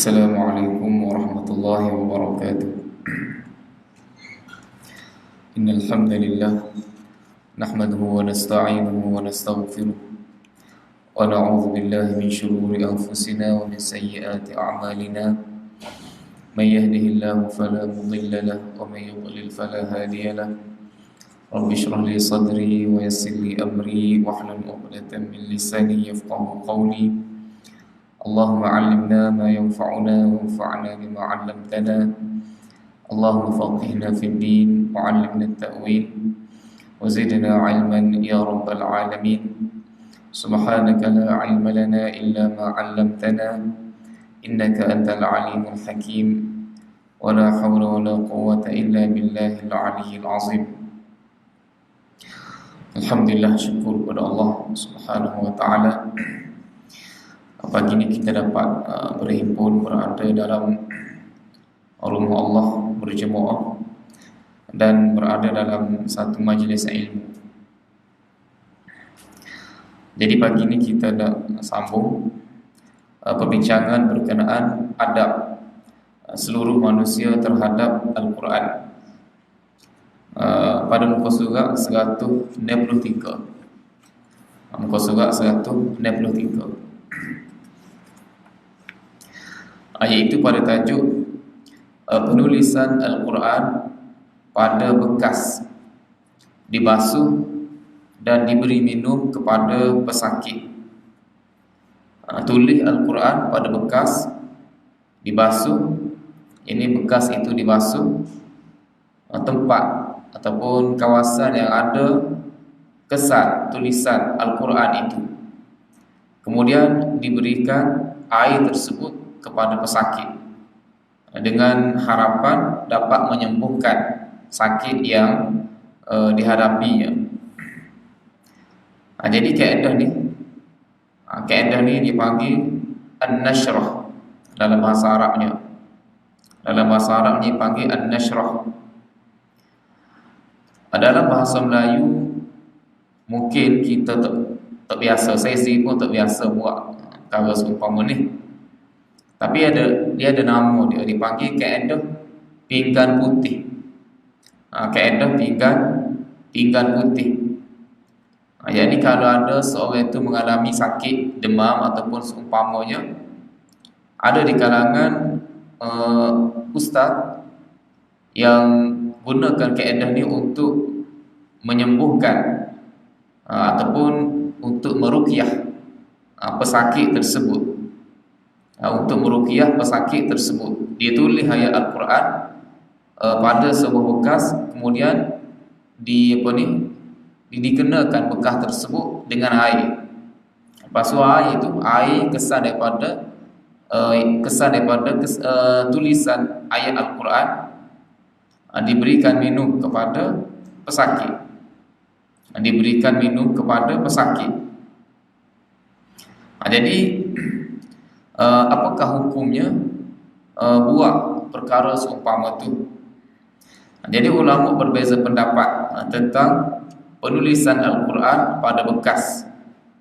Assalamualaikum warahmatullahi wabarakatuh. Innal hamdalillah nahmaduhu wa nasta'inuhu wa nastaghfiruh wa na'udzu billahi min shururi anfusina wa min sayyiati a'malina. May yahdihillahu fala mudilla lahu wa may yudlil fala hadiya lahu. Rabbi shrah li sadri wa yassir li amri wahlul 'uqdatam min lisani yafqahu qawli. Allahumma 'allimna ma yanfa'una wanfa'na bima 'allamtana. Allahumma faqihna fid din wa 'allimna at-ta'wil wa zidna 'ilman ya rabbal 'alamin. Subhanaka la 'ilma lana illa ma 'allamtana innaka antal 'alimul hakim. Wa la hawla wa la quwwata illa billahil 'aliyyil 'azim. Alhamdulillah, syukur kepada Allah Subhanahu wa taala. Pagi ini kita dapat berhimpun, berada dalam rumah Allah, berjemaah dan berada dalam satu majlis ilmu. Jadi pagi ini kita nak sambung perbincangan berkenaan adab seluruh manusia terhadap Al-Quran pada muka surat 163. Muka surat 163. Iaitu pada tajuk penulisan Al-Quran pada bekas, dibasuh dan diberi minum kepada pesakit. Tulis Al-Quran pada bekas, dibasuh. Ini bekas itu dibasuh tempat ataupun kawasan yang ada kesan tulisan Al-Quran itu. Kemudian diberikan air tersebut kepada pesakit dengan harapan dapat menyembuhkan sakit yang dihadapinya. Jadi kaedah ni dipanggil an-nashrah dalam bahasa Arabnya. Dalam bahasa Arabnya dipanggil an-nashrah. Dalam bahasa Melayu mungkin kita tak biasa, saya sendiri pun tak biasa buat cara seumpama ni. Tapi dia ada nama dia, dipanggil kaedah pinggan putih. Kaedah pinggan putih. Jadi kalau ada seorang itu mengalami sakit demam ataupun seumpamanya, ada di kalangan ustaz yang gunakan kaedah ni untuk menyembuhkan ataupun untuk meruqyah pesakit tersebut. Untuk meruqyah pesakit tersebut, dia tulis ayat Al-Quran pada sebuah bekas, kemudian dikenakan bekas tersebut dengan air. Lepas tu air itu kesan daripada tulisan ayat Al-Quran diberikan minum kepada pesakit. Diberikan minum kepada pesakit. Jadi apakah hukumnya buat perkara seumpama tu? Jadi ulama berbeza pendapat tentang penulisan Al-Quran pada bekas,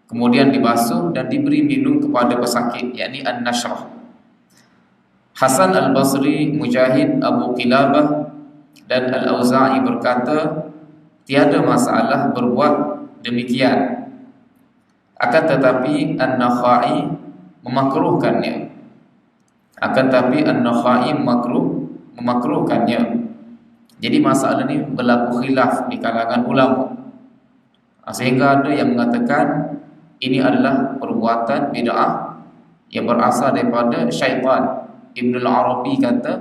kemudian dibasuh dan diberi minum kepada pesakit, yakni an-nashrah. Hasan al-Basri, Mujahid, Abu Qilabah dan Al-Auza'i berkata, tiada masalah berbuat demikian. Akan tetapi An-Nakhai memakruhkannya. Memakruhkannya. Jadi masalah ni berlaku khilaf di kalangan ulama. Sehingga ada yang mengatakan ini adalah perbuatan bid'ah yang berasal daripada syaitan. Ibn al-Arabi kata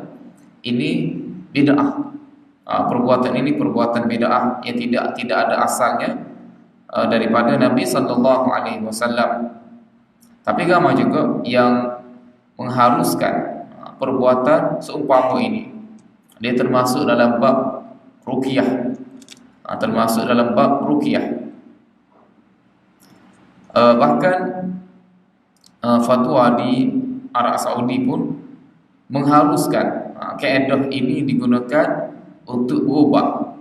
ini bid'ah. Perbuatan ini perbuatan bid'ah yang tidak ada asalnya daripada Nabi SAW. Tapi ramai juga yang mengharuskan perbuatan seumpama ini. Dia termasuk dalam bab ruqyah. Bahkan fatwa di Arab Saudi pun mengharuskan kaedah ini digunakan untuk berubat.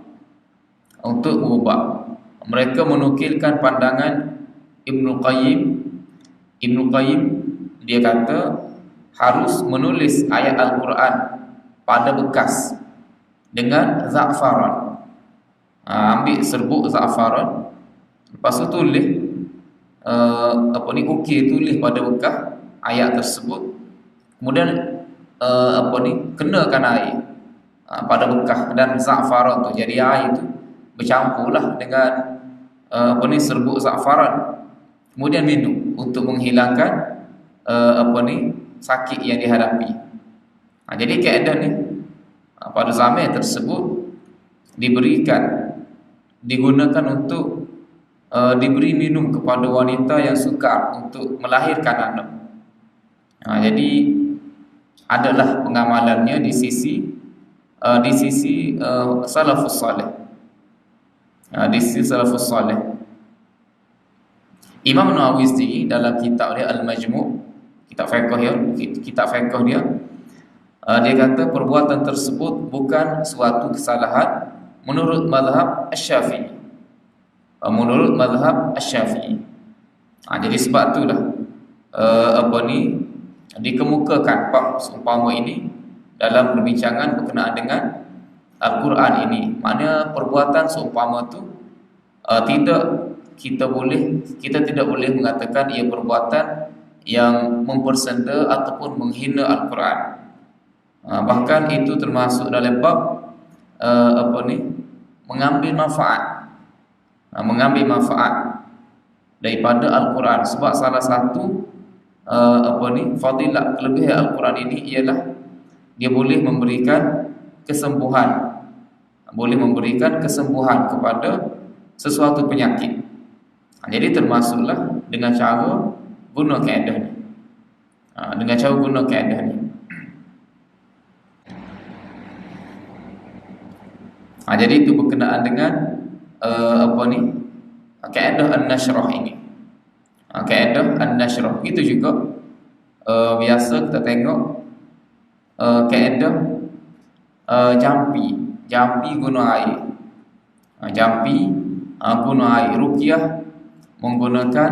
Mereka menukilkan pandangan Ibnu Qayyim. Dia kata harus menulis ayat Al-Quran pada bekas dengan za'faran. Ambil serbuk za'faran, lepas tu tulis ukir, tulis pada bekas ayat tersebut. Kemudian kenakan air pada bekas dan za'faran tu. Jadi air itu bercampurlah dengan serbuk za'faran. Kemudian minum untuk menghilangkan sakit yang dihadapi. Jadi kaedah ni pada zaman tersebut digunakan untuk diberi minum kepada wanita yang sukar untuk melahirkan anak. Jadi adalah pengamalannya di sisi salafus saleh. Di sisi salafus saleh. Imam Nawawi sendiri dalam kitab dia Al-Majmu', kitab fiqh dia, dia kata perbuatan tersebut bukan suatu kesalahan menurut mazhab Asy-Syafi'i. Jadi sebab itulah dikemukakan bab seumpama ini dalam perbincangan berkenaan dengan Al-Quran ini. Maknanya perbuatan seumpama itu kita tidak boleh mengatakan ia perbuatan yang mempersenda ataupun menghina Al-Quran. Bahkan itu termasuk dalam bab mengambil manfaat daripada Al-Quran. Sebab salah satu fadilah kelebihan Al-Quran ini ialah dia boleh memberikan kesembuhan kepada sesuatu penyakit. Jadi termasuklah dengan cara guna kaedah ni. Jadi itu berkenaan dengan kaedah an-nashrah ini. Kaedah an-nashrah itu juga biasa kita tengok kaedah jampi guna air. Guna air ruqyah menggunakan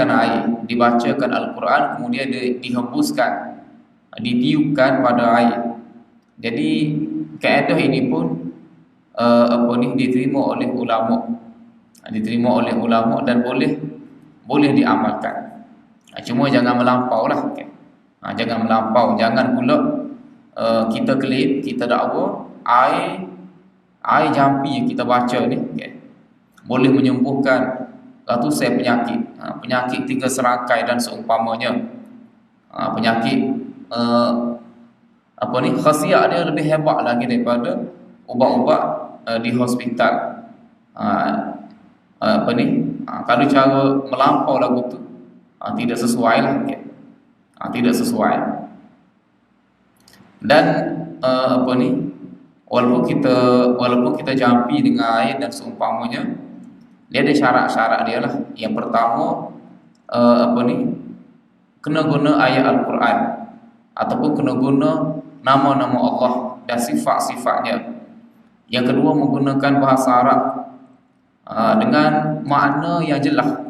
air, dibacakan Al-Quran, kemudian dihembuskan, ditiupkan pada air. Jadi kaedah ini pun diterima oleh ulama dan boleh diamalkan. Cuma jangan melampau lah. Jangan melampau, jangan pula kita klaim, kita dakwa air jampi yang kita baca ni boleh menyembuhkan penyakit 3 serangkai dan seumpamanya. Penyakit khasiat dia lebih hebat lagi daripada ubat-ubat di hospital. Kalau cara melampau lagu tu tidak sesuai lah. Tidak sesuai. Dan walaupun kita jampi dengan air dan seumpamanya, dia ada syarat-syarat dia lah. Yang pertama kena guna ayat Al-Quran ataupun kena guna nama-nama Allah dan sifat-sifatnya. Yang kedua, menggunakan bahasa Arab dengan makna yang jelas.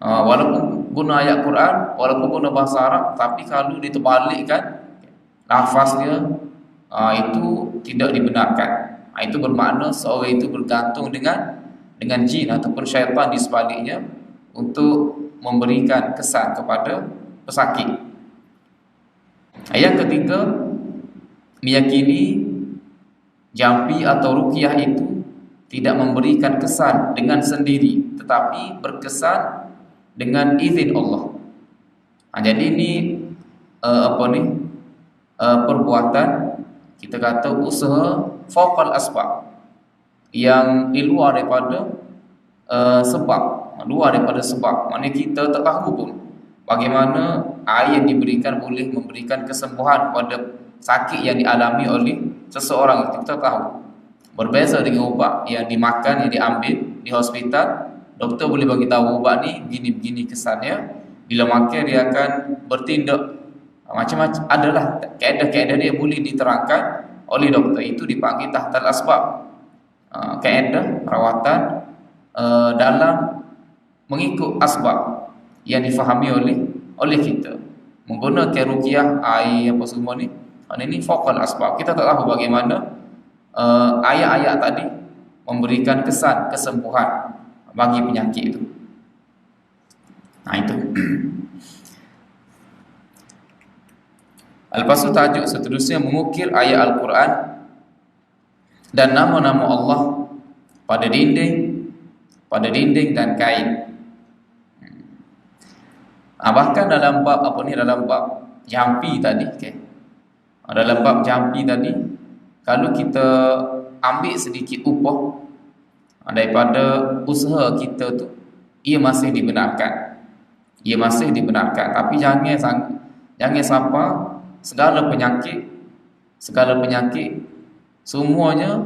Walaupun guna ayat Quran, walaupun guna bahasa Arab, tapi kalau diterbalikkan lafaznya, itu tidak dibenarkan. Itu bermakna seorang itu bergantung dengan jin ataupun syaitan di sebaliknya untuk memberikan kesan kepada pesakit. Yang ketiga, meyakini jampi atau ruqyah itu tidak memberikan kesan dengan sendiri, tetapi berkesan dengan izin Allah. Jadi ini perbuatan, kita kata usaha fauqal asbab, yang di luar daripada sebab. Maknanya kita tak tahu pun bagaimana air yang diberikan boleh memberikan kesembuhan pada sakit yang dialami oleh seseorang. Kita tahu. Berbeza dengan ubat yang dimakan, yang diambil di hospital. Doktor boleh bagi tahu ubat ni begini-begini kesannya. Bila makan dia akan bertindak macam-macam. Adalah kaedah-kaedah dia boleh diterangkan oleh doktor. Itu dipanggil tahtal asbab. Kaedah perawatan dalam mengikut asbab yang difahami oleh kita. menggunakan ruqyah, air apa semua ni. Ini faqal asbab. Kita tak tahu bagaimana ayat-ayat tadi memberikan kesan kesembuhan bagi penyakit itu. Itu. Lepas tu tajuk seterusnya mengukir ayat Al-Quran dan nama-nama Allah pada dinding dan kain. Bahkan dalam bab dalam bab jampi tadi, dalam bab jampi tadi, kalau kita ambil sedikit upah daripada usaha kita tu, ia masih dibenarkan. Tapi jangan sampai segala penyakit semuanya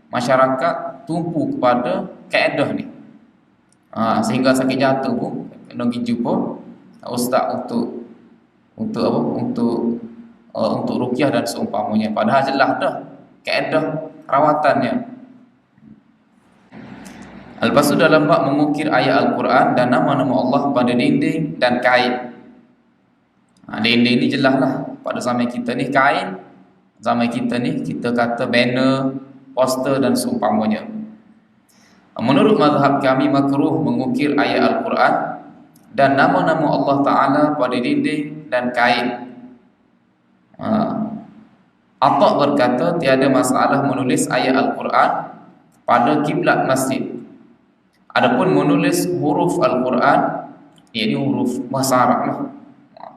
masyarakat tumpu kepada kaedah ni. Sehingga sakit jantung pun kena pergi jumpa ustaz untuk ruqyah dan seumpamanya. Padahal jelas dah kaedah rawatannya. Lepas tu dalam bab mengukir ayat Al-Quran dan nama-nama Allah pada dinding dan kain. Dinding ni jelas lah. Pada zaman kita ni kain, zaman kita ni kita kata banner, poster dan seumpamanya. Menurut mazhab kami makruh mengukir ayat Al-Quran dan nama-nama Allah Ta'ala pada dinding dan kain. Atta' berkata tiada masalah menulis ayat Al-Quran pada kiblat masjid. Adapun menulis huruf Al-Quran, ini huruf bahasa Arab lah.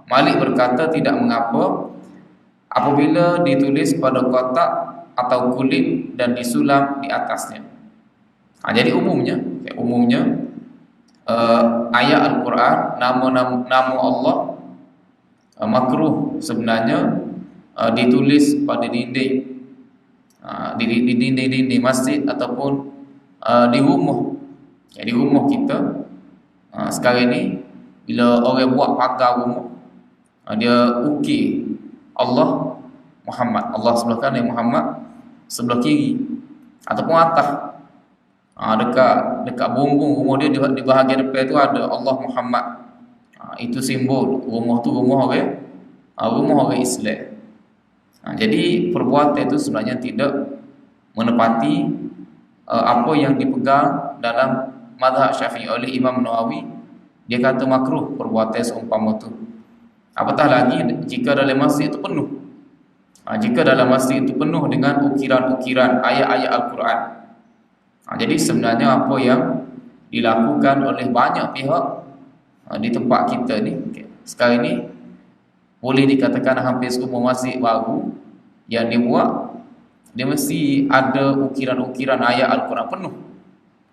Malik berkata tidak mengapa apabila ditulis pada kotak atau kulit dan disulam di atasnya. Jadi umumnya ayat Al-Quran, nama Allah makruh sebenarnya ditulis pada dinding, di dinding masjid ataupun di rumah. Di rumah kita sekarang ni bila orang buat pagar rumah, dia ukir Allah Muhammad, Allah sebelah kanan, Muhammad sebelah kiri ataupun atas. Dekat bumbung rumah dia di bahagian depan tu ada Allah Muhammad. Itu simbol rumah tu rumah orang Islam. Jadi perbuatan itu sebenarnya tidak menepati apa yang dipegang dalam mazhab Syafi'i oleh Imam Nawawi. Dia kata makruh perbuatan seumpama tu. Apatah lagi jika dalam masjid itu penuh. Jika dalam masjid itu penuh dengan ukiran-ukiran ayat-ayat Al-Quran. Jadi sebenarnya apa yang dilakukan oleh banyak pihak di tempat kita ni sekarang ni, boleh dikatakan hampir semua masjid baru yang dibuat, dia mesti ada ukiran-ukiran ayat Al-Quran penuh.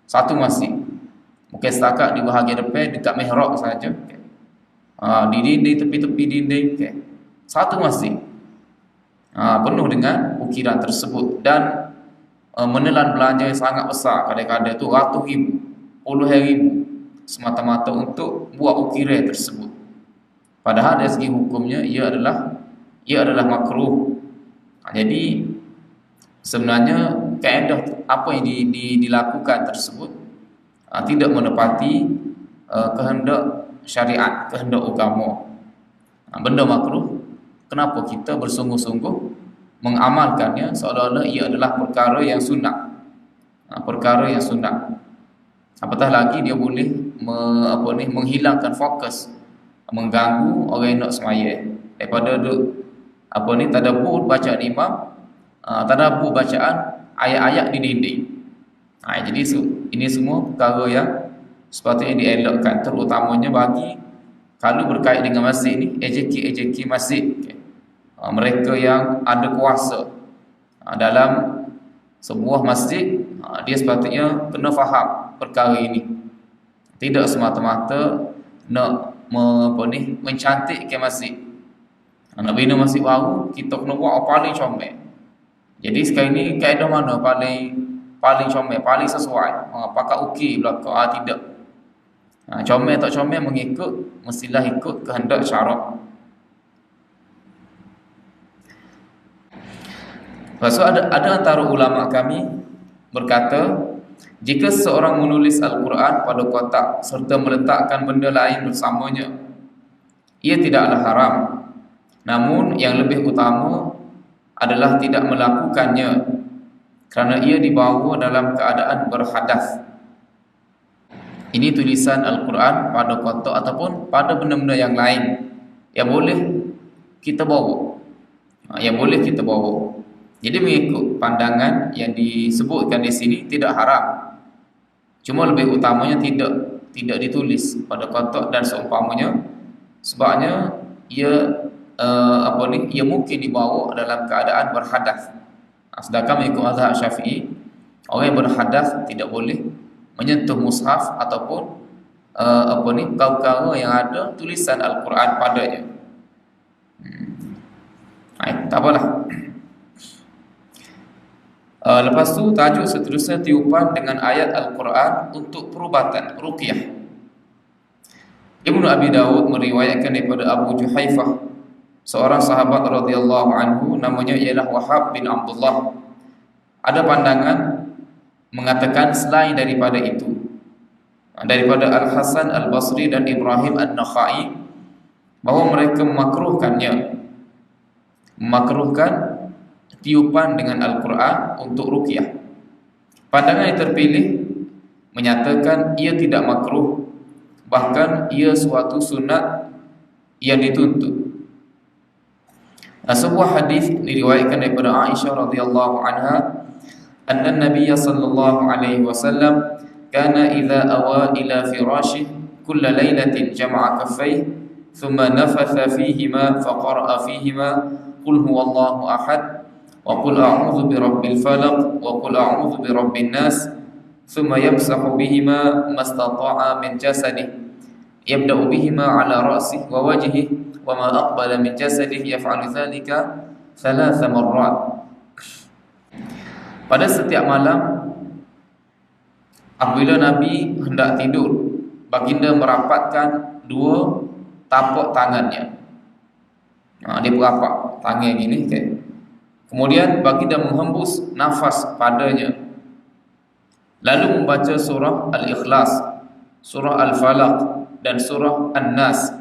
Satu masjid, mungkin setakat di bahagian depan dekat mihrab saja, di dinding, tepi-tepi dinding, satu masjid penuh dengan ukiran tersebut. Dan menelan belanja yang sangat besar, kadang-kadang tu ratus ribu, puluhan ribu semata-mata untuk buat ukiran tersebut. Padahal dari segi hukumnya ia adalah makruh. Jadi sebenarnya kaedah apa yang dilakukan tersebut tidak menepati kehendak syariat, kehendak agama. Benda makruh, kenapa kita bersungguh-sungguh mengamalkannya seolah-olah ia adalah perkara yang sunat. Apatah lagi dia boleh menghilangkan fokus, mengganggu orang yang nak sembahyang daripada tadabbur bacaan imam, tadabbur bacaan ayat-ayat di dinding. Jadi ini semua perkara yang sepatutnya dielakkan, terutamanya bagi kalau berkait dengan masjid ni, ejeki masjid, mereka yang ada kuasa dalam sebuah masjid, dia sepatutnya kena faham perkara ini. Tidak semata-mata nak mencantikkan masjid. Nak bina masjid baru, kita kena buat paling comel. Jadi sekarang ni kaedah mana paling comel, paling sesuai? Pakai ukir belakang? Tidak. Comel tak comel mestilah ikut kehendak syarak. Lepas tu ada antara ulama kami berkata, jika seorang menulis Al-Quran pada kotak serta meletakkan benda lain bersamanya, ia tidaklah haram. Namun yang lebih utama adalah tidak melakukannya kerana ia dibawa dalam keadaan berhadas. Ini tulisan Al-Quran pada kotak ataupun pada benda-benda yang lain yang boleh kita bawa. Yang boleh kita bawa. Jadi mengikut pandangan yang disebutkan di sini tidak haram. Cuma lebih utamanya tidak ditulis pada kotak dan seumpamanya, sebabnya ia ia mungkin dibawa dalam keadaan berhadas. Sedangkan mengikut mazhab Syafi'i, orang yang berhadas tidak boleh menyentuh mushaf ataupun perkara yang ada tulisan Al-Quran padanya. Tak apalah. Lepas tu tajuk seterusnya tiupan dengan ayat Al-Quran untuk perubatan ruqyah. Ibnu Abi Dawud meriwayatkan daripada Abu Juhaifah, seorang sahabat radhiyallahu anhu, namanya ialah Wahab bin Abdullah. Ada pandangan mengatakan selain daripada itu, daripada Al-Hasan Al-Basri dan Ibrahim An-Nakhai, bahawa mereka memakruhkan tiupan dengan Al-Quran untuk ruqyah. Pandangan yang terpilih menyatakan ia tidak makruh, bahkan ia suatu sunat yang dituntut. Sebuah hadis diriwayatkan daripada Aisyah radhiyallahu anha, anna Nabiy sallallahu alaihi wasallam kana idza awa ila firashih kull lailatin jama'a kaffayhi thumma nafatha fihima faqara'a fihima qul huwallahu ahad wa qul a'udzu birabbil falaq wa qul a'udzu birabbin nas thumma yamsahu bihima mastata'a min jasadihi yabda'u bihima 'ala ra'sihi wa wajhihi wa ma aqbala min jasadihi yaf'alu dhalika 3 marrat. Pada setiap malam apabila Nabi hendak tidur, baginda merapatkan dua tapak tangannya. Dia berapak tangan gini kan. Kemudian baginda menghembus nafas padanya, lalu membaca surah Al-Ikhlas, surah Al-Falaq dan surah An-Nas.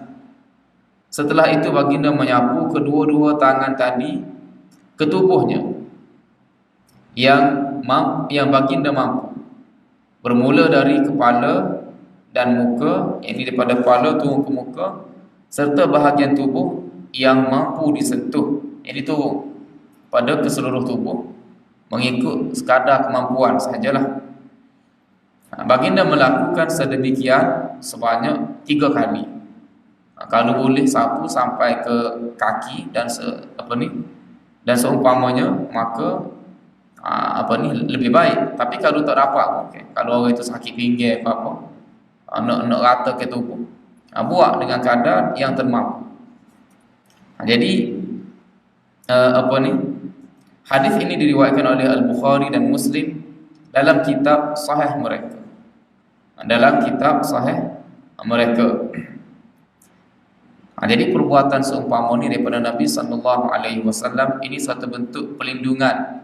Setelah itu baginda menyapu kedua-dua tangan tadi ke tubuhnya yang baginda mampu, bermula dari kepala dan muka, ini daripada kepala turun ke muka, serta bahagian tubuh yang mampu disentuh, ini turun pada keseluruh tubuh mengikut sekadar kemampuan sahajalah. Baginda melakukan sedemikian sebanyak 3 kali. Kalau boleh sapu sampai ke kaki dan dan seumpamanya, maka lebih baik. Tapi kalau tak dapat, kalau orang itu sakit pinggir apa nak rata ke tubuh, buat dengan kadar yang termampu. Jadi hadis ini diriwayatkan oleh Al-Bukhari dan Muslim dalam kitab sahih mereka. Jadi perbuatan seumpama ini daripada Nabi sallallahu alaihi wasallam ini satu bentuk perlindungan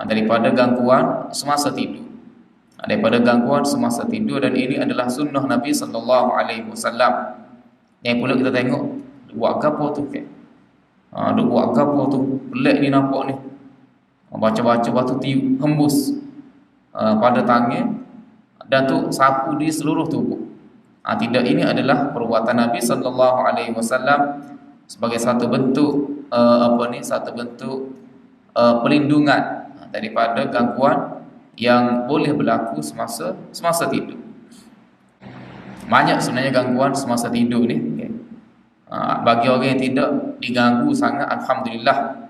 daripada gangguan semasa tidur. Dan ini adalah sunnah Nabi sallallahu alaihi wasallam. Yang pula kita tengok buat gapo tu ke? Buat gapo tu? Pelik ni nampak ni. Baca-baca batu tiup hembus pada tangan dan tu sapu di seluruh tubuh. Tidak, ini adalah perbuatan Nabi sallallahu alaihi wasallam sebagai satu bentuk perlindungan daripada gangguan yang boleh berlaku semasa tidur. Banyak sebenarnya gangguan semasa tidur ni. Bagi orang yang tidak diganggu sangat, alhamdulillah.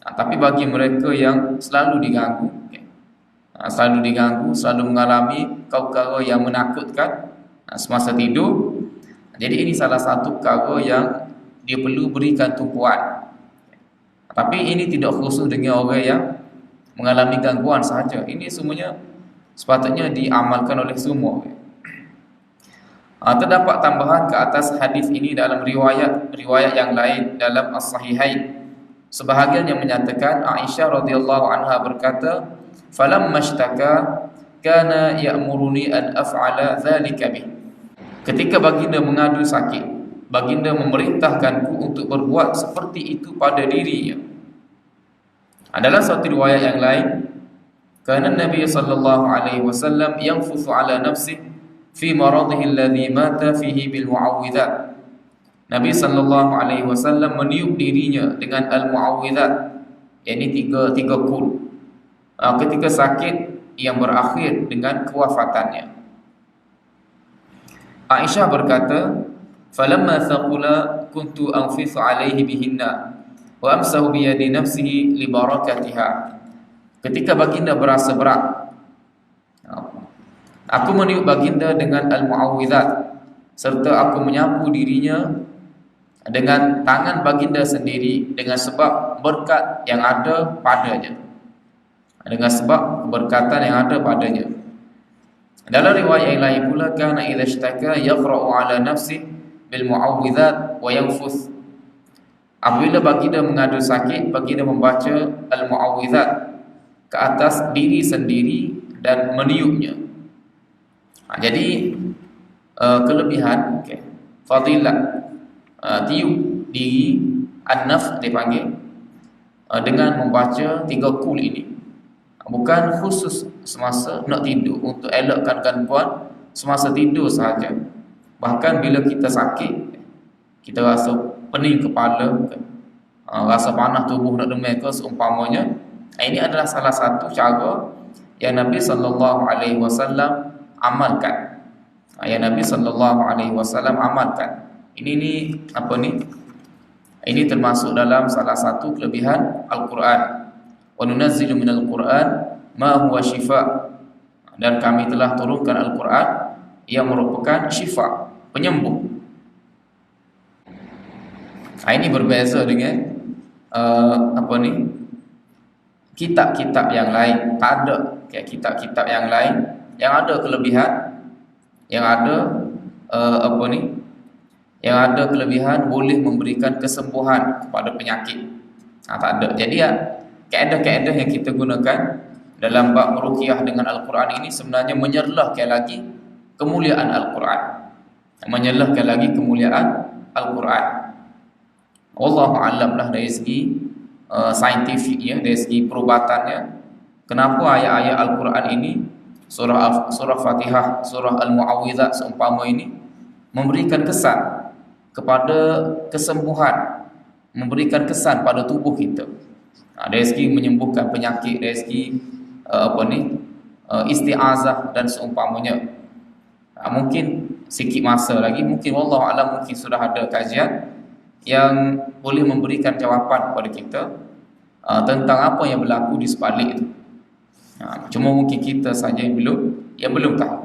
Tapi bagi mereka yang selalu diganggu, selalu mengalami perkara yang menakutkan semasa tidur, jadi ini salah satu perkara yang dia perlu berikan tumpuan. Tapi ini tidak khusus dengan orang yang mengalami gangguan sahaja. Ini semuanya sepatutnya diamalkan oleh semua. Terdapat tambahan ke atas hadis ini dalam riwayat yang lain dalam As-Sahihain. Sebahagian yang menyatakan Aisyah radhiyallahu anha berkata, "Falamma ishtaka kana ya'muruni an af'ala dhalika bih." Ketika baginda mengadu sakit, baginda memerintahkanku untuk berbuat seperti itu pada dirinya. Adalah satu riwayat yang lain, kana Nabi sallallahu alaihi wasallam yanfuthu ala nafsihi fi maradhihi alladhi mata fihi bil muawwidzat. Nabi sallallahu alaihi wasallam meniup dirinya dengan al-muawwidzat, yakni tiga kul, ketika sakit yang berakhir dengan kewafatannya. Aisyah berkata, falamma thaqula kuntu anfithu alaihi bihinna wa amsahu bi yadi nafsihi li barakatiha. Ketika baginda berasa berat, aku meniup baginda dengan al-muawwidzat, serta aku menyapu dirinya dengan tangan baginda sendiri, dengan sebab berkat yang ada padanya, dengan sebab keberkatan yang ada padanya. Dalam riwayat yang lain pula, kana idza ishtaka yaqra'u ala nafsi bil muawwidzat wa yanfuth. Apabila baginda mengadu sakit, baginda membaca al-muawwidzat ke atas diri sendiri dan meniupnya. Jadi kelebihan, fadilat tiup diri, an-nafs dipanggil, dengan membaca 3 kul ini. Bukan khusus semasa nak tidur, untuk elakkan gangguan semasa tidur sahaja. Bahkan bila kita sakit, kita rasa pening kepala, rasa panas tubuh nak demam ke seumpamanya, ini adalah salah satu cara yang Nabi sallallahu alaihi wasallam amalkan. Yang Nabi sallallahu alaihi wasallam amalkan. Ini apa ni? Ini termasuk dalam salah satu kelebihan Al-Quran. Wa nunazzilu minal Quran ma huwa shifa. Dan kami telah turunkan Al-Quran yang merupakan syifa, penyembuh. Ini berbeza dengan apa ni? Kitab-kitab yang lain. Tak ada kayak kitab-kitab yang lain yang ada kelebihan, yang ada apa ni? Yang ada kelebihan boleh memberikan kesembuhan kepada penyakit. Tak ada. Jadi kaedah-kaedah yang kita gunakan dalam bab ruqyah dengan Al-Quran ini sebenarnya menyerlahkan lagi kemuliaan Al-Quran. Menyerlahkan lagi kemuliaan Al-Quran. Wallahu a'lam lah dari segi saintifiknya, dari segi perubatannya. Kenapa ayat-ayat Al-Quran ini, surah Fatihah, surah Al-Mu'awwidzat seumpama ini, memberikan kesan kepada kesembuhan, memberikan kesan pada tubuh kita. Dari segi menyembuhkan penyakit, dari segi isti'azah dan seumpamanya. Mungkin sikit masa lagi, mungkin wallahu a'lam, mungkin sudah ada kajian yang boleh memberikan jawapan kepada kita tentang apa yang berlaku di sebalik itu. Cuma mungkin kita saja yang belum tahu.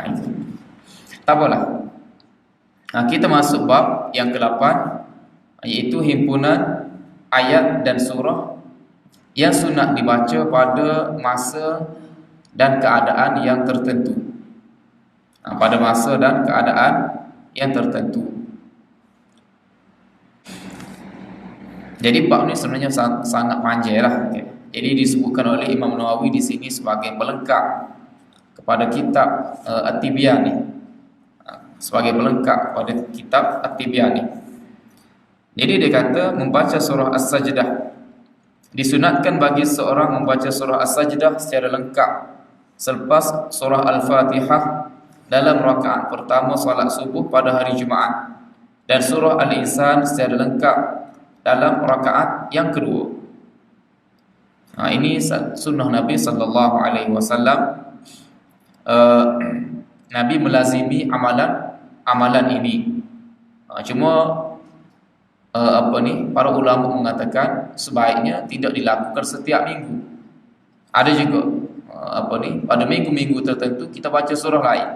Itu. Tak apalah. Kita masuk bab yang ke-8, iaitu himpunan ayat dan surah yang sunat dibaca pada masa dan keadaan yang tertentu. Pada masa dan keadaan yang tertentu. Jadi bab ni sebenarnya sangat panjang lah. Jadi disebutkan oleh Imam Nawawi di sini sebagai pelengkap kepada kitab At-Tibyan ni. Sebagai pelengkap pada kitab At-Tibyan ni. Jadi dia kata membaca surah As-Sajdah, disunatkan bagi seorang membaca surah As-Sajdah secara lengkap selepas surah Al-Fatihah dalam rakaat pertama solat subuh pada hari Jumaat, dan surah Al-Insan secara lengkap dalam rakaat yang kedua. Ini sunnah Nabi sallallahu alaihi wasallam. Nabi melazimi amalan ini. Cuma para ulama mengatakan sebaiknya tidak dilakukan setiap minggu. Ada juga pada minggu-minggu tertentu kita baca surah lain,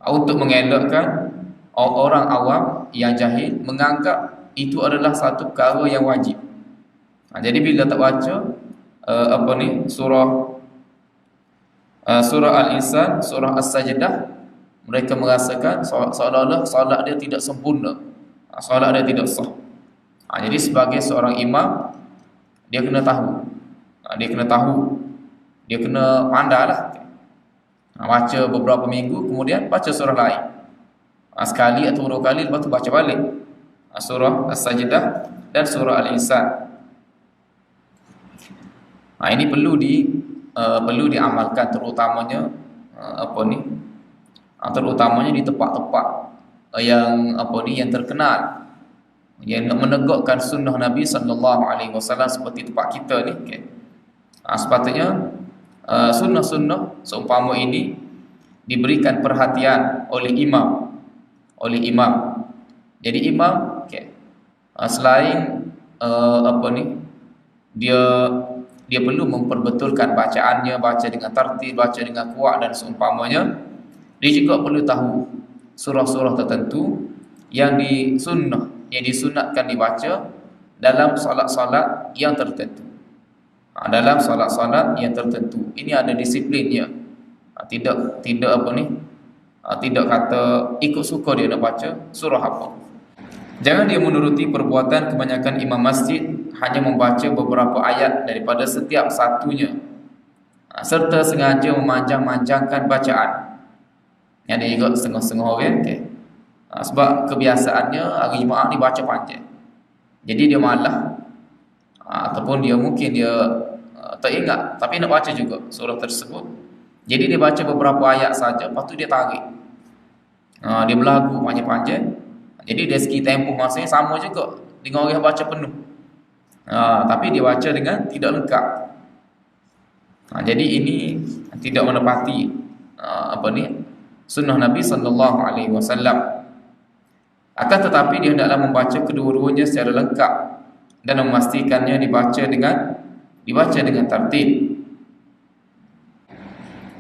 untuk mengelakkan orang awam yang jahil menganggap itu adalah satu perkara yang wajib. Jadi bila tak baca surah Al-Insan, surah As-Sajdah, mereka merasakan seolah-olah solat dia tidak sempurna, solat dia tidak sah. Jadi sebagai seorang imam, dia kena tahu, dia kena pandai lah. Baca beberapa minggu, kemudian baca surah lain. sekali atau dua kali, lepas tu baca balik surah As-Sajdah dan surah Al-Insan. Ini perlu diamalkan, terutamanya terutamanya di tempat-tempat yang terkenal, yang menegakkan sunnah Nabi sallallahu alaihi wasallam seperti tempat kita ni, okay. Sepatutnya sunnah-sunnah seumpama ini diberikan perhatian oleh imam. Jadi imam, okay, selain dia perlu memperbetulkan bacaannya, baca dengan tertib, baca dengan kuat dan seumpamanya. Dia juga perlu tahu surah-surah tertentu yang disunatkan dibaca dalam solat-solat yang tertentu. Dalam solat-solat yang tertentu. Ini ada disiplinnya. Tidak kata ikut suka dia nak baca surah apa. Jangan dia menuruti perbuatan kebanyakan imam masjid, hanya membaca beberapa ayat daripada setiap satunya, serta sengaja memanjang-manjangkan bacaan. Ada juga setengah-setengah orang, okay. Sebab kebiasaannya hari Jumaat ni baca panjang, jadi dia malah ataupun mungkin dia tak ingat tapi nak baca juga surah tersebut. Jadi dia baca beberapa ayat saja, lepas tu dia tarik, dia berlagu panjang-panjang. Jadi dari segi tempoh masanya sama juga dengan orang yang baca penuh, tapi dia baca dengan tidak lengkap. Jadi ini tidak menepati sunnah Nabi sallallahu alaihi wasallam. Akan tetapi dia hendaklah membaca kedua-duanya secara lengkap dan memastikannya dibaca dengan tertib.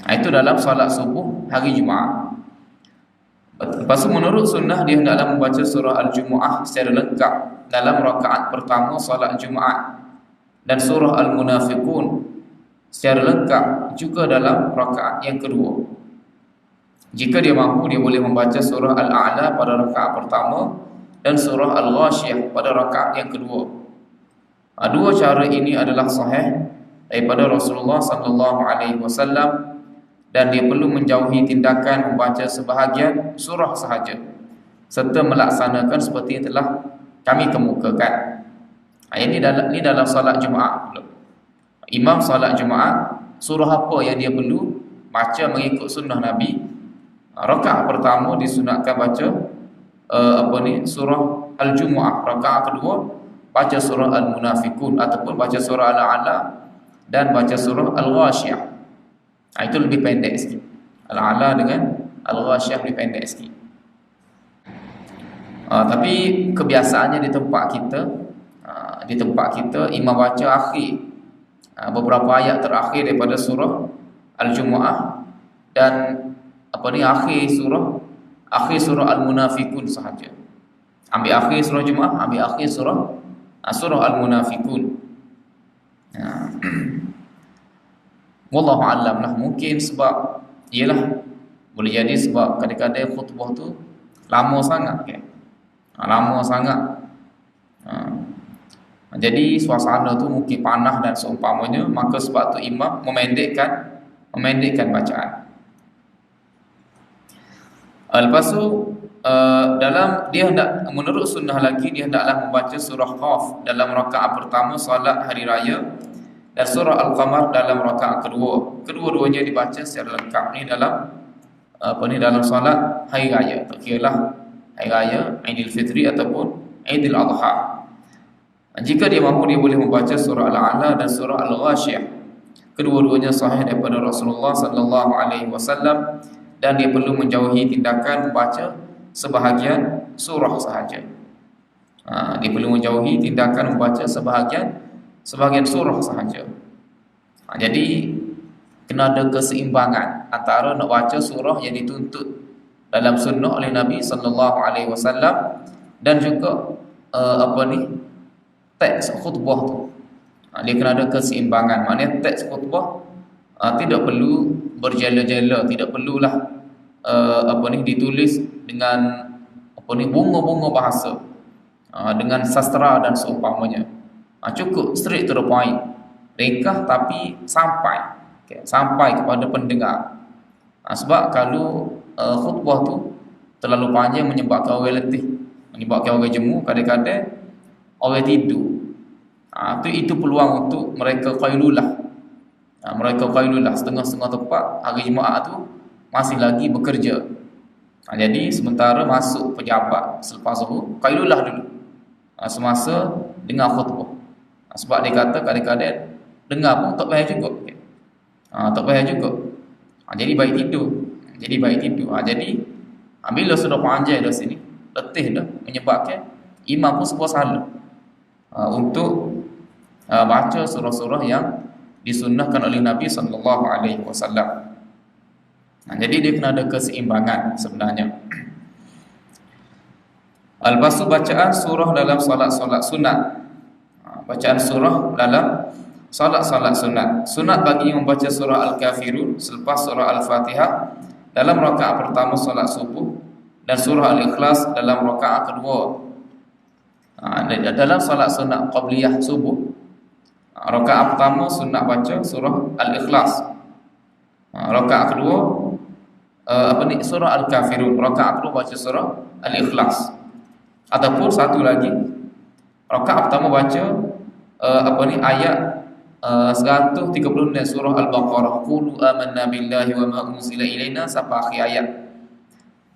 Itu dalam solat subuh hari Jumaat. Lepas itu menurut sunnah dia hendaklah membaca surah Al-Jumu'ah secara lengkap dalam rakaat pertama solat Jumaat, dan surah Al-Munafiqun secara lengkap juga dalam rakaat yang kedua. Jika dia mampu, dia boleh membaca surah Al-A'la pada rakaat pertama dan surah Al-Ghashiyah pada rakaat yang kedua. Dua cara ini adalah sahih daripada Rasulullah sallallahu alaihi wasallam, dan dia perlu menjauhi tindakan membaca sebahagian surah sahaja serta melaksanakan seperti yang telah kami kemukakan. Ini dalam solat Jumaat. Imam solat Jumaat, surah apa yang dia perlu baca mengikut sunnah Nabi? Rakaat pertama disunatkan baca surah Al-Jumu'ah. Rakaat kedua baca surah Al-Munafiqun ataupun baca surah Al-A'la dan baca surah Al-Ghashiyah. Itu lebih pendek sikit. Al-A'la dengan Al-Ghashiyah lebih pendek sikit. Tapi kebiasaannya di tempat kita imam baca akhir, beberapa ayat terakhir daripada surah Al-Jumu'ah dan akhir surah Al-Munafiqun sahaja. Ambil akhir surah Jumaat, ambil akhir surah Al-Munafiqun. Wallahu a'lam lah. Mungkin sebab boleh jadi sebab kadang-kadang khutbah tu lama sangat, okay? Lama sangat. Jadi suasana tu mungkin panas dan seumpamanya, maka sebab tu imam memendekkan bacaan. Lepas tu menurut sunnah lagi dia hendaklah membaca surah Qaf dalam rakaat pertama solat hari raya dan surah Al-Qamar dalam rakaat kedua. Kedua-duanya dibaca secara lengkap ni dalam solat hari raya. Tak kiralah hari raya Aidil Fitri ataupun Aidil Adha. Jika dia mahu, dia boleh membaca surah Al-A'la dan surah Al-Ghashiyah. Kedua-duanya sahih daripada Rasulullah sallallahu alaihi wasallam, dan dia perlu menjauhi tindakan membaca sebahagian surah sahaja. Dia perlu menjauhi tindakan membaca sebahagian surah sahaja. Jadi kena ada keseimbangan antara nak baca surah yang dituntut dalam sunnah oleh Nabi sallallahu alaihi wasallam dan juga teks khutbah tu. Dia kena ada keseimbangan. Maknanya teks khutbah tidak perlu berjela-jela, tidak perlulah ditulis dengan bunga-bunga bahasa, dengan sastra dan seumpamanya. Cukup straight to the point, ringkas tapi sampai kepada pendengar. Sebab kalau khutbah tu terlalu panjang menyebabkan orang letih, menyebabkan orang jemu, kadang-kadang orang tidur. Itu peluang untuk mereka qailulah. Mereka qailulah setengah-setengah tepat hari Jumaat tu masih lagi bekerja. Jadi sementara masuk pejabat selepas zuhur, qailulah dulu. Semasa dengar khutbah. Sebab dia kata kadang-kadang dengar pun tak payah juga. Tak payah juga. Jadi baik tidur. Jadi bila sudah panjang dah sini, letih dah, menyebabkan imam pun sebuah salah untuk baca surah-surah yang disunnahkan oleh Nabi sallallahu alaihi wasallam. Jadi dia kena ada keseimbangan sebenarnya. Al-basu bacaan surah dalam solat-solat sunat. Bacaan surah dalam solat-solat sunat. Sunat bagi membaca surah Al-Kafirun selepas surah Al-Fatihah dalam rakaat pertama solat subuh dan surah Al-Ikhlas dalam rakaat kedua. Dalam solat sunat qabliyah subuh, rakaat pertama sunat baca surah Al-Ikhlas. Rakaat kedua surah Al-Kafirun. Rakaat kedua baca surah Al-Ikhlas. Ataupun satu lagi, rakaat pertama baca ayat 136 surah Al-Baqarah, qulu amanna billahi wa ma unzila ilaina sampai akhir ayat.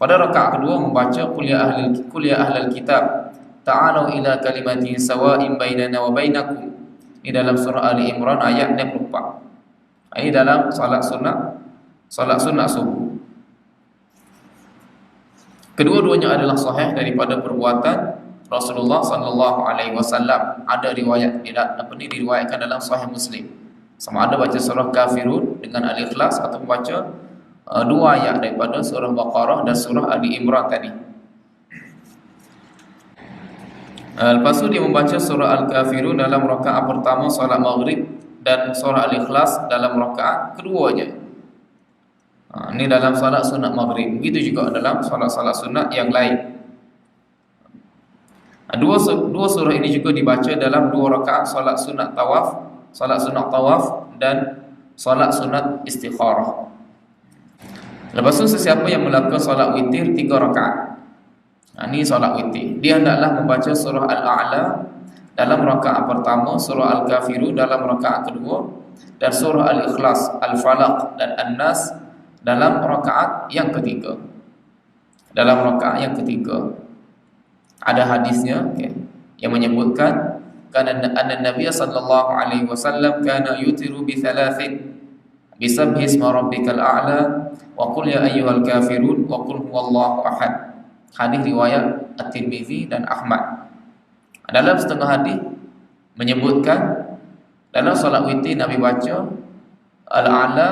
Pada rakaat kedua membaca qul ya ahlal kitab ta'alu ila kalimatin sawa'in bainana wa bainakum. Ini dalam surah Ali Imran ayat 64. Ini dalam solat sunat subuh. Kedua-duanya adalah sahih daripada perbuatan Rasulullah sallallahu alaihi wasallam. Ada riwayat diriwayatkan dalam Sahih Muslim. Sama ada baca surah Kafirun dengan Al-Ikhlas atau baca dua ayat daripada surah Baqarah dan surah Ali Imran tadi. Lepas tu dia membaca surah Al-Kafirun dalam rakaat pertama solat maghrib dan surah Al-Ikhlas dalam rakaat keduanya. Ini dalam solat sunat maghrib. Begitu juga dalam solat-solat sunat yang lain. Dua surah ini juga dibaca dalam dua rakaat solat sunat tawaf dan solat sunat istikharah. Lepas tu sesiapa yang melakukan solat witir 3 rakaat. Ini solat witir. Dia hendaklah membaca surah Al-A'la dalam rakaat pertama, surah Al-Kafirun dalam rakaat kedua, dan surah Al-Ikhlas, Al-Falaq dan An-Nas dalam rakaat yang ketiga. Ada hadisnya yang menyebutkan anna Nabi sallallahu alaihi wasallam kana yutiru bi thalathin bisabhi isma rabbikal a'la wa qul ya ayyuhal kafirun wa qul huwallahu ahad. Hadis riwayat At-Tirmizi dan Ahmad. Dalam setengah hadis menyebutkan dalam solat witir Nabi baca Al-A'la,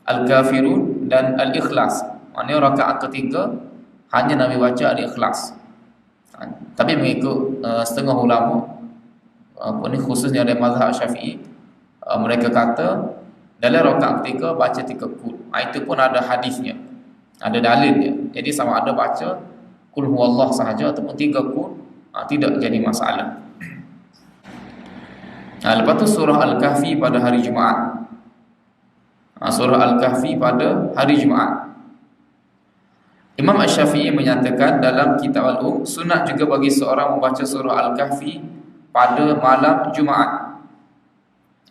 Al-Kafirun dan Al-Ikhlas. Maksudnya rakaat ketiga hanya Nabi baca Al-Ikhlas. Tapi mengikut setengah ulama khususnya dari mazhab Syafi'i, mereka kata dalam rakaat ketiga baca 3 qul. Itu pun ada hadisnya, ada dalilnya. Jadi sama ada baca qul huwallah sahaja ataupun 3 qul, tidak jadi masalah. Lepas tu surah Al-Kahfi pada hari Jumaat. Surah Al-Kahfi pada hari Jumaat. Imam Asy-Syafi'i menyatakan dalam kitab Al-Um, sunat juga bagi seorang membaca surah Al-Kahfi pada malam Jumaat.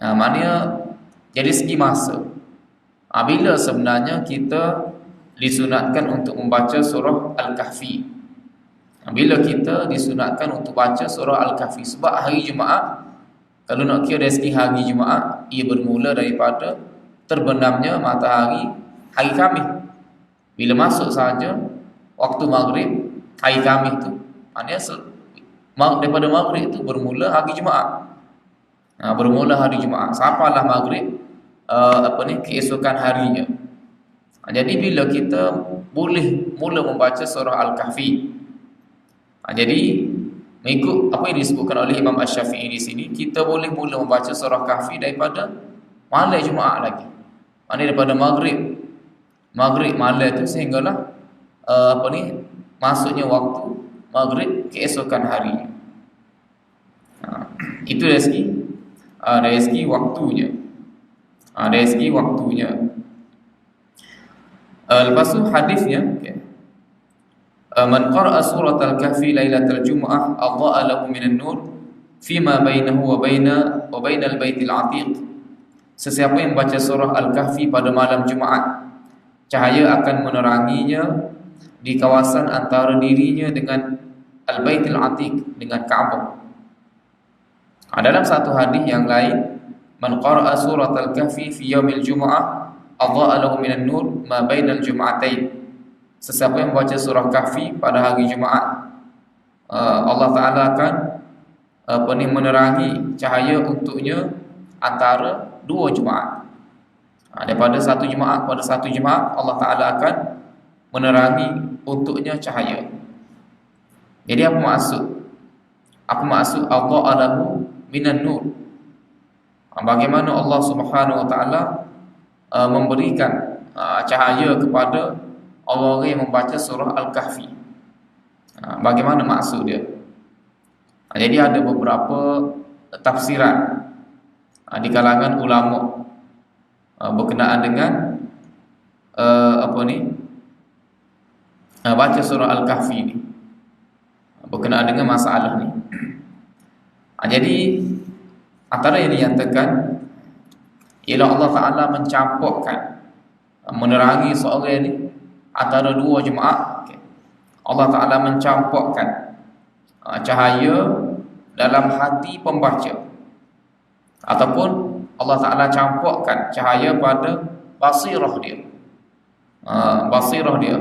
Maknanya jadi segi masa. Bila sebenarnya kita disunatkan untuk membaca surah Al-Kahfi? Bila kita disunatkan untuk baca surah Al-Kahfi? Sebab hari Jumaat, kalau nak kira dari segi hari Jumaat, ia bermula daripada terbenamnya matahari hari Khamis. Bila masuk saja waktu maghrib hari Khamis tu, maknanya daripada maghrib tu bermula hari Jumaat. Bermula hari Jumaat. Sampailah maghrib keesokan harinya. Jadi bila kita boleh mula membaca surah Al-Kahfi. Jadi mengikut apa yang disebutkan oleh Imam Asy-Syafi'i di sini, kita boleh mula membaca surah Kahfi daripada malam Jumaat lagi. Maknanya daripada maghrib malam itu sehinggalah masuknya waktu maghrib keesokan hari. Itu dari segi waktunya. Lepas tu hadisnya, Man qara'a suratal kahfi lailatal jumu'ah adha'a lahu minan nur fima bainahu wa bainal baitil atiq. Sesiapa yang baca surah Al-Kahfi pada malam Jumaat, cahaya akan meneranginya di kawasan antara dirinya dengan Al-Baitil Atiq, dengan Ka'bah. Dalam satu hadis yang lain, man qara'a suratal kahfi fi yaumil jumu'ah adha'a lahu minan nur ma bainal jum'atain. Sesiapa yang membaca surah Kahfi pada hari Jumaat, Allah Ta'ala akan menerangi cahaya untuknya antara dua Jumaat. Daripada satu Jumaat pada satu Jumaat, Allah Ta'ala akan menerangi untuknya cahaya. Jadi apa maksud? Apa maksud adha'a lahu minan nur? Bagaimana Allah Subhanahu wa Ta'ala memberikan cahaya kepada orang yang membaca surah Al-Kahfi. Bagaimana maksud dia? Jadi ada beberapa tafsiran di kalangan ulama berkenaan dengan baca surah Al-Kahfi ini, berkenaan dengan masalah ni. Jadi antara yang dinyatakan ialah Allah Ta'ala mencampurkan, menerangi seorang ini antara dua Jumaat. Allah Ta'ala mencampurkan cahaya dalam hati pembaca, ataupun Allah Ta'ala campurkan cahaya pada basirah dia. Basirah dia,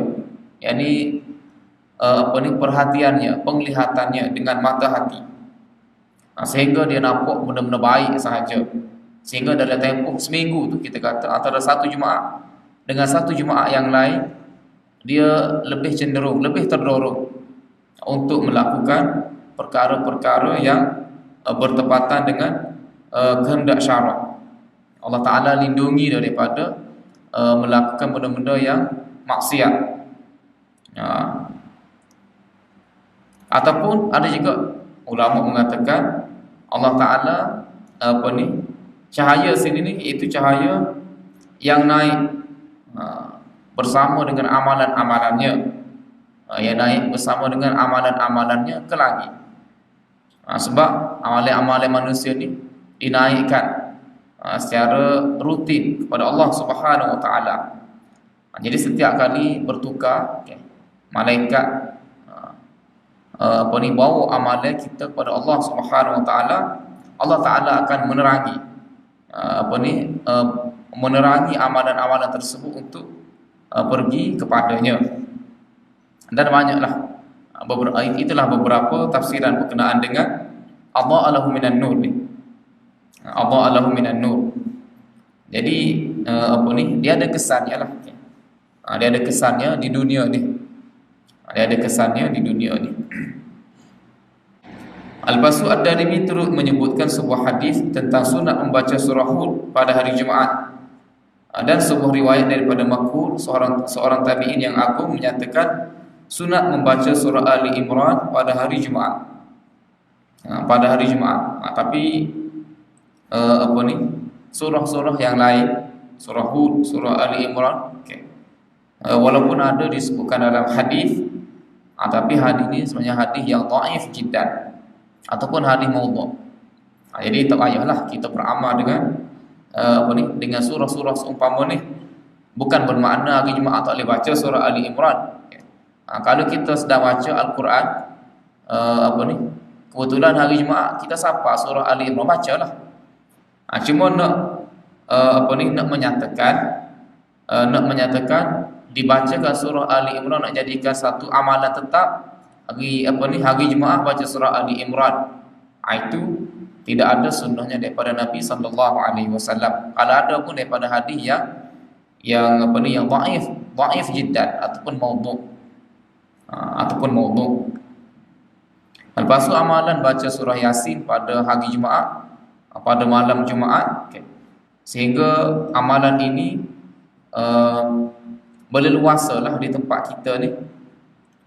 yakni perhatiannya, penglihatannya dengan mata hati, sehingga dia nampak benda-benda baik sahaja. Sehingga dalam tempoh seminggu tu, kita kata antara satu Jumaat dengan satu Jumaat yang lain, dia lebih cenderung, lebih terdorong untuk melakukan perkara-perkara yang bertepatan dengan kehendak syarak. Allah Ta'ala lindungi daripada melakukan benda-benda yang maksiat. Ataupun ada juga ulama mengatakan Allah Ta'ala cahaya sini ni, iaitu cahaya yang naik bersama dengan amalan-amalannya, yang naik bersama dengan amalan-amalannya ke langit. Sebab amalan-amalan manusia ni dinaikkan secara rutin kepada Allah Subhanahu wa Ta'ala. Jadi setiap kali bertukar, malaikat bawa amalan kita kepada Allah Subhanahu wa Ta'ala, Allah Ta'ala akan menerangi menerangi amalan-amalan tersebut untuk pergi kepadanya. Dan banyaklah itulah beberapa tafsiran berkenaan dengan adha'a lahu minan nur ni. Adha'a lahu minan nur. Jadi dia ada kesannya lah. Dia ada kesannya di dunia ni. Dia ada kesannya di dunia ni. Al-Basu Ad-Darimi turut menyebutkan sebuah hadis tentang sunat membaca surah Hud pada hari Jumaat. Dan sebuah riwayat daripada Makhul, seorang tabi'in yang agung, menyatakan sunat membaca surah Ali Imran pada hari Jumaat. Pada hari Jumaat. Tapi surah-surah yang lain, surah Hud, surah Ali Imran, walaupun ada disebutkan dalam hadis, tapi hadis ini sebenarnya hadis yang dhaif jiddan, ataupun hadis maudhu'. Jadi tak payahlah kita beramal dengan dengan surah-surah seumpama ni. Bukan bermakna hari Jumaat tak boleh baca surah Ali Imran. Kalau kita sedang baca Al-Quran, kebetulan hari Jumaat kita sapa surah Ali Imran, bacalah. Cuma nak menyatakan dibacakan surah Ali Imran nak jadikan satu amalan tetap hari Jumaat baca surah Ali Imran. Itu tidak ada sunnahnya daripada Nabi sallallahu alaihi wasallam. Kalau ada pun daripada hadis yang dhaif jiddan ataupun maudhu'. Lepas tu amalan baca surah Yasin pada hari Jumaat, pada malam Jumaat, sehingga amalan ini berleluasalah di tempat kita ni.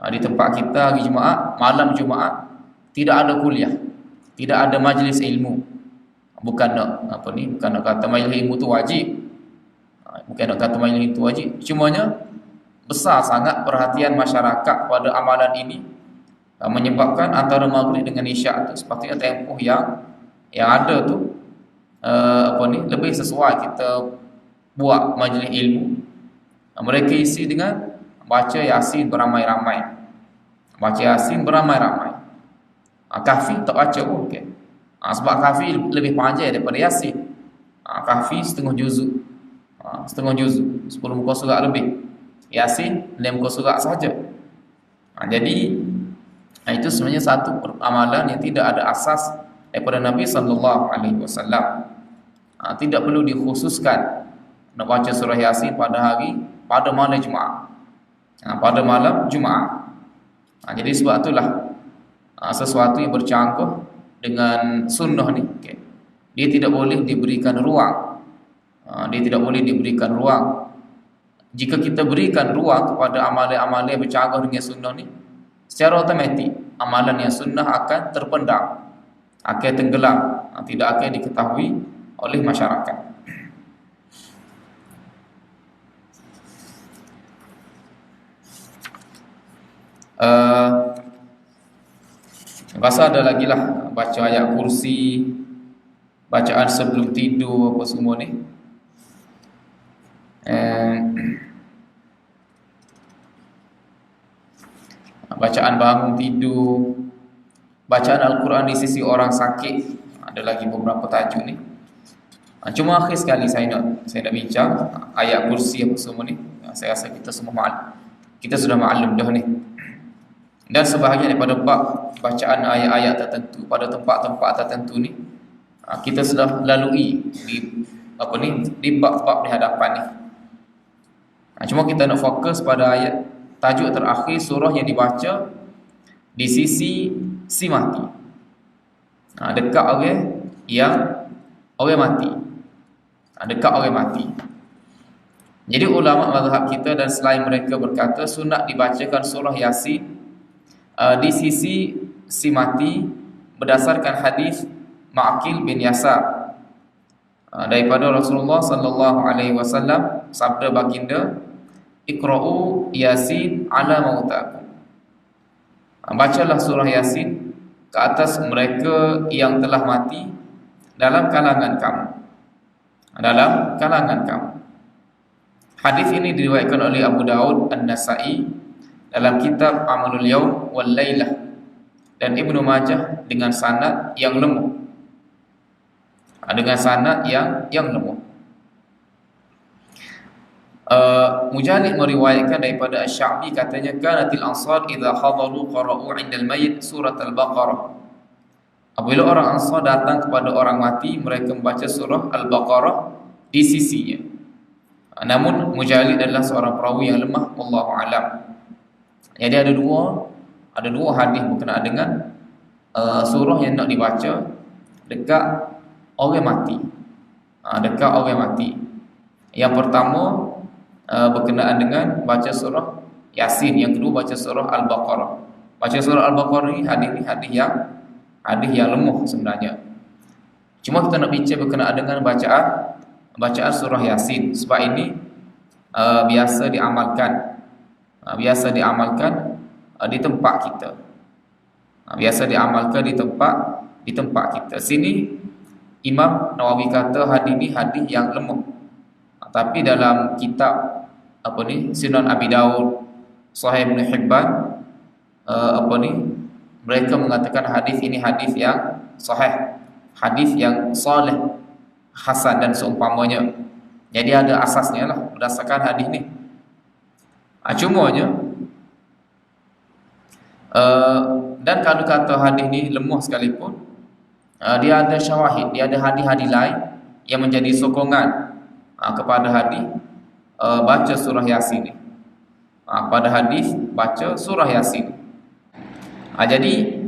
Di tempat kita hari Jumaat, malam Jumaat, tidak ada kuliah, tidak ada majlis ilmu. Bukan nak kata majlis ilmu tu wajib. Bukan nak kata majlis itu wajib. Cumanya besar sangat perhatian masyarakat pada amalan ini, menyebabkan antara maghrib dengan isyak tu sepatutnya tempoh yang ada tu lebih sesuai kita buat majlis ilmu. Mereka isi dengan baca Yasin beramai-ramai. Baca Yasin beramai-ramai. Kahfi tak baca pun, okay. Sebab Kahfi lebih panjang daripada Yasin. Kahfi setengah juzuk. Setengah juzuk, 10 muka surat lebih. Yasin 5 muka surat saja. Jadi itu sebenarnya satu amalan yang tidak ada asas daripada Nabi sallallahu alaihi wasallam. Tidak perlu dikhususkan nak baca surah Yasin pada malam Jumaat. Pada malam Jumaat. Jadi sebab itulah sesuatu yang bercangkuh dengan sunnah ni, okay. Dia tidak boleh diberikan ruang. Dia tidak boleh diberikan ruang. Jika kita berikan ruang kepada amalan-amalan yang bercangkuh dengan sunnah ni, secara automatik amalan yang sunnah akan terpendam, akan tenggelam, tidak akan diketahui oleh masyarakat. Rasa ada lagi lah baca ayat kursi, bacaan sebelum tidur, apa semua ni. Bacaan bangun tidur, bacaan Al-Quran di sisi orang sakit. Ada lagi beberapa tajuk ni. Cuma akhir sekali saya nak bincang ayat kursi apa semua ni. Saya rasa kita semua kita sudah maklum dah ni. Dan sebahagian daripada bab bacaan ayat-ayat tertentu pada tempat-tempat tertentu ni, kita sudah lalui di bab-bab di hadapan ni. Cuma kita nak fokus pada ayat tajuk terakhir surah yang dibaca di sisi si mati. Dekat orang mati. Dekat orang mati. Jadi ulama mazhab kita dan selain mereka berkata sunat dibacakan surah Yasin di sisi si mati berdasarkan hadis Ma'qil bin Yasar daripada Rasulullah sallallahu alaihi wasallam, sabda baginda, Iqra'u Yasin ala mautakum. Bacalah surah Yasin ke atas mereka yang telah mati dalam kalangan kamu. Dalam kalangan kamu. Hadis ini diriwayatkan oleh Abu Daud, An-Nasa'i dalam kitab Amalul Yaum wal Lailah dan Ibnu Majah dengan sanad yang lemah. Dengan sanad yang lemah. Mujahid meriwayatkan daripada Asy-Sya'bi katanya kanatil ansar idza hadaru qara'u 'indal mayyit surat al-Baqarah. Apabila orang Ansar datang kepada orang mati, mereka membaca surah Al-Baqarah di sisinya. Namun Mujahid adalah seorang perawi yang lemah, wallahu alam. Jadi ada dua hadis berkenaan dengan surah yang nak dibaca dekat orang mati. Dekat orang mati. Yang pertama berkenaan dengan baca surah Yasin, yang kedua baca surah Al-Baqarah. Baca surah Al-Baqarah ni hadis yang lemah sebenarnya. Cuma kita nak bincang berkenaan dengan bacaan surah Yasin sebab ini biasa diamalkan di tempat kita. Biasa diamalkan di tempat kita. Sini Imam Nawawi kata hadis ni hadis yang lemah. Tapi dalam kitab Sunan Abi Daud, Sahih Ibn Hibban, mereka mengatakan hadis ini hadis yang sahih, hadis yang salih, hasan dan seumpamanya. Jadi ada asasnya lah berdasarkan hadis ni. Cumanya dan kalau kata hadis ni lemah sekalipun, dia ada syawahid, dia ada hadis-hadis lain yang menjadi sokongan kepada hadis baca surah Yasin ni. Pada hadis baca surah Yasin. Jadi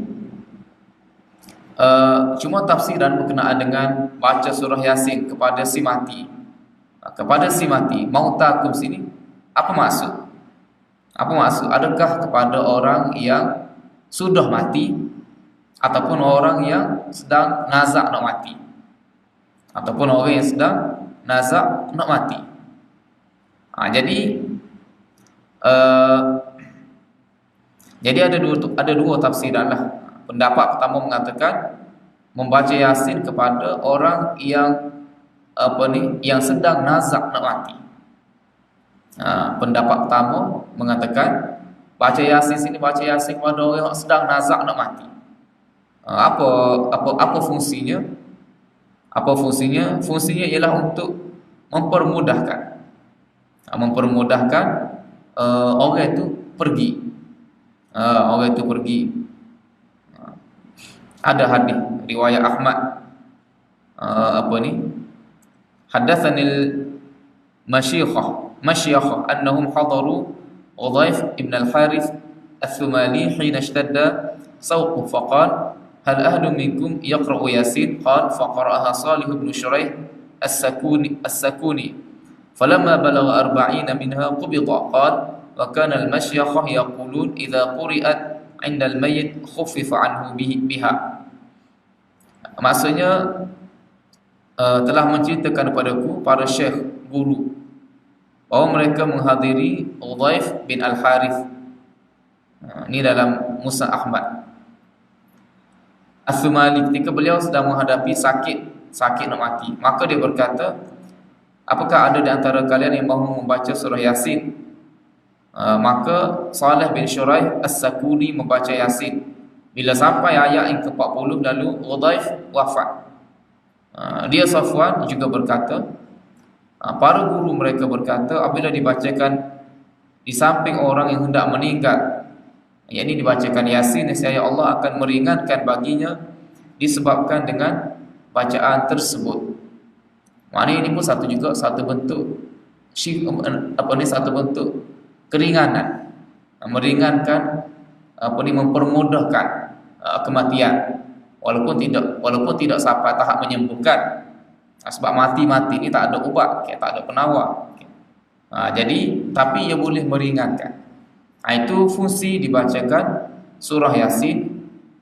cuma tafsiran berkenaan dengan baca surah Yasin kepada si mati. Kepada si mati, mautakum sini apa maksud? Apa maksud? Adakah kepada orang yang sudah mati ataupun orang yang sedang nazak nak mati? Ataupun orang yang sedang nazak nak mati. Jadi Uh, jadi ada dua tafsiran lah. Pendapat pertama mengatakan membaca Yasin kepada orang yang yang sedang nazak nak mati. Pendapat pertama mengatakan baca Yasin sini baca Yasin kepada orang yang sedang nazak nak mati. Apa fungsinya? Apa fungsinya? Fungsinya ialah untuk mempermudahkan orang itu pergi. Orang itu pergi. Ada hadis riwayat Ahmad Haddatsanil masyikhah annahum hadaru Udhaif ibn al-Harith al-Thumali hina ishtadda sawqu faqala hal ahlu minkum yaqra'u Yasin qala faqara'aha Salih ibn Shuraih as-Sakuni falamma balagha 40 minha qubida qala wa kana al-masyikhah yaqulun idza quri'at 'inda al-mayyit khuffifa 'anhu biha. Maksudnya telah menceritakan kepadaku para syekh guru bahawa mereka menghadiri Udhaif bin Al-Harith. Ini dalam Musnad Ahmad. As-Sumali ketika beliau sedang menghadapi sakit nak mati, maka dia berkata, apakah ada di antara kalian yang mahu membaca surah Yasin? Maka Salih bin Shuraih as-Sakuni membaca Yasin. Bila sampai ayat yang ke-40 lalu Udhaif wafat. Dia Safwan juga berkata, para guru mereka berkata apabila dibacakan di samping orang yang hendak meninggal, yakni dibacakan Yasin, nescaya Allah akan meringankan baginya disebabkan dengan bacaan tersebut. Maknanya ini pun satu bentuk satu bentuk keringanan, meringankan mempermudahkan kematian walaupun tidak sampai tahap menyembuhkan. Sebab mati ini tak ada ubat, tak ada penawar. Jadi tapi ia boleh meringankan. Itu fungsi dibacakan surah Yasin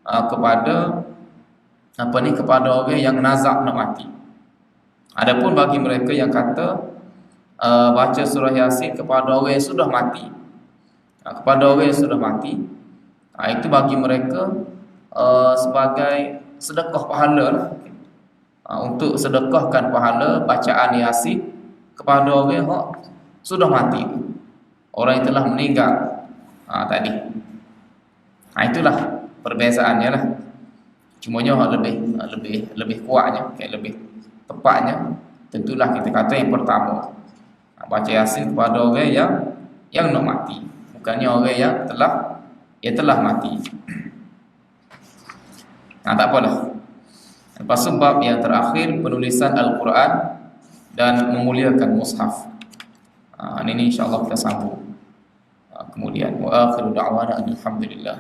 kepada orang yang nazak nak mati. Adapun bagi mereka yang kata baca surah Yasin kepada orang yang sudah mati, itu bagi mereka sebagai sedekah pahala lah. Untuk sedekahkan pahala bacaan Yasin kepada orang yang sudah mati, orang yang telah meninggal tadi. Itulah perbezaannya lah. Cumanya lebih kuatnya, lebih tepatnya tentulah kita kata yang pertama, baca Yasin kepada orang yang nak mati, bukannya orang yang telah mati. Tak apalah. Lepas sebab yang terakhir penulisan Al-Quran dan memuliakan mushaf. Ini insya-Allah kita sambung kemudian. Wa akhiru da'wana alhamdulillah.